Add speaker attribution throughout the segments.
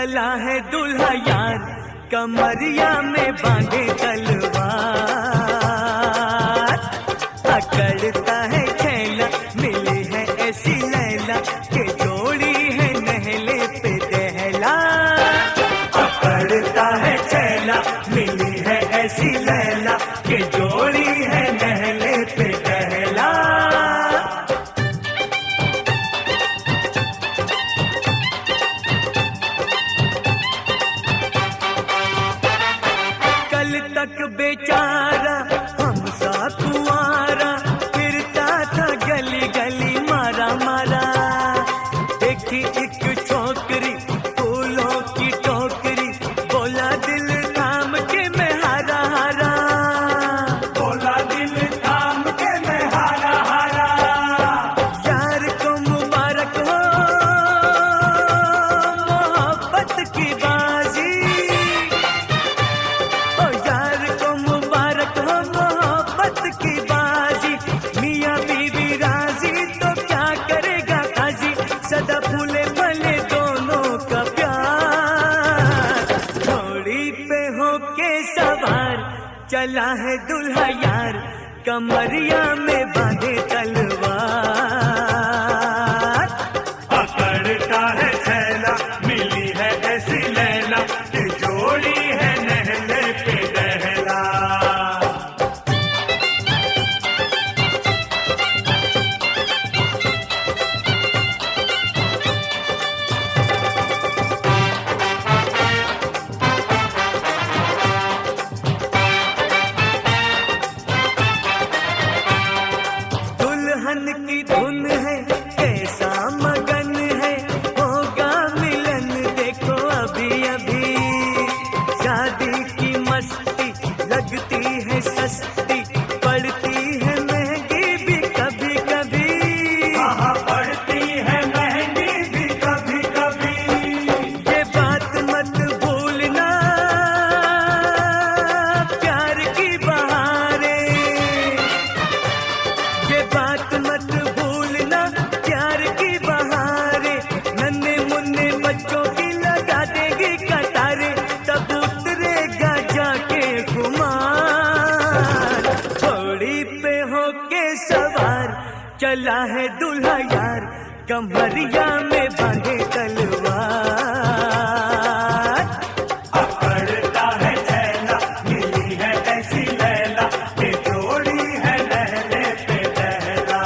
Speaker 1: चला है दूल्हा यार, कमरिया में बांधे तलवार। अकड़ता है छैला, मिली है ऐसी लैला के जोड़ी है नहले पे दहला। अकड़ता है छैला, मिली है ऐसी लैला के जोड़ी है नहले पे दहला। कल तक बेचारा हमसा कुआरा, फिरता था गली गली मारा मारा। देखी एक छोकरी फूलों की टोकरी, बोला दिल थाम के मैं हारा हारा। बोला दिल थाम के मैं हारा हारा। यार को मुबारक हो मोहब्बत की बाजी, ओ यार को मुबारक हो मोहब्बत की बाजी। मियाँ बीवी राजी तो क्या करेगा काजी, सदा फूले फले दोनों का प्यार। घोड़ी पे होके सवार चला है दूल्हा यार, कमरिया में बांधे तलवार। पकड़ता है छैला, मिली है ऐसी लैला कि जोड़ी है नहले पे दहला। दुल्हन की धुन है कैसा मगन है, होगा मिलन देखो अभी अभी। शादी की मस्ती लगती है सस्ती, पड़ती है महंगी भी कभी कभी। पड़ती है महंगी भी कभी कभी। ये बात मत भूलना प्यार की बहारें, ये बात मत भूलना प्यार की बहारें। नन्हे मुन्ने बच्चों की लगा देगी कतारे, तब उतरेगा जाके खुमार। घोड़ी पे होके सवार चला है दूल्हा यार, कमरिया में बांधे तलवार। अकड़ता है छैला, मिली है ऐसी लैला कि जोड़ी है नहले पे दहला।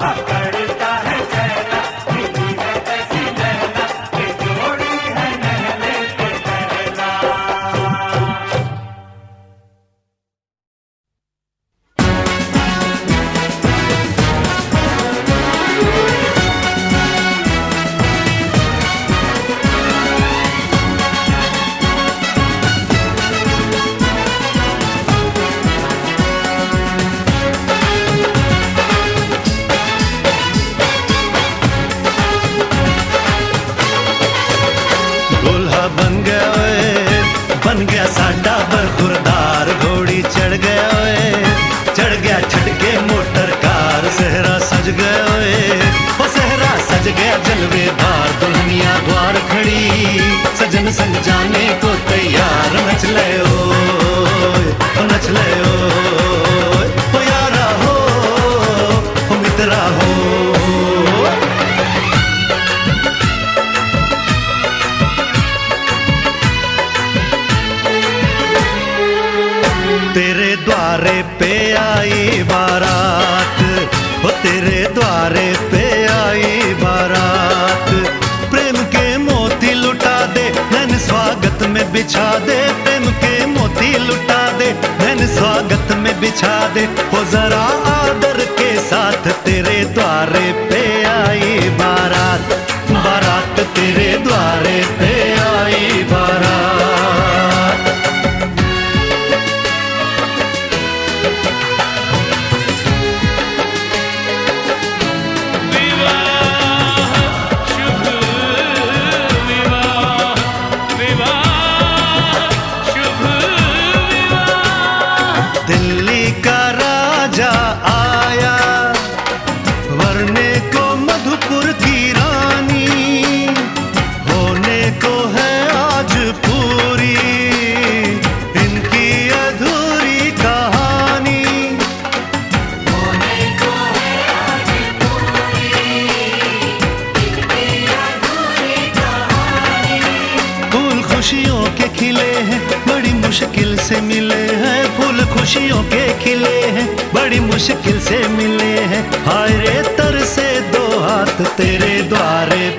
Speaker 1: अकड़ता है छैला, मिली है ऐसी लैला कि जोड़ी है नहले पे दहला।
Speaker 2: दूल्हा बन गया ओए, बन गया साडा बरखुरदार। घोड़ी चढ़ गया ओए, चढ़ गया छटके मोटर कार। सहरा सज गया ओए, वो सहरा सज गया जलवेदार। दुल्हनिया द्वार खड़ी, सजन संग जाने को तैयार। नच ले ओए, ओ नच ले ओए, ओ यारा हो, ओ मित्रा हो। तेरे द्वारे पे आई बारात, ओ तेरे द्वारे पे आई बारात। प्रेम के मोती लुटा दे, नैन स्वागत में बिछा दे। प्रेम के मोती लुटा दे, नैन स्वागत में बिछा दे। हो जरा आदर के साथ तेरे द्वारे पे आई बारात। बारात तेरे द्वारे पे आई बारात। दिल्ली का राजा आया, वरने को मधुपुर की रानी, होने को खुशियों के खिले हैं, बड़ी मुश्किल से मिले हैं। हाय रे तरसे दो हाथ तेरे द्वारे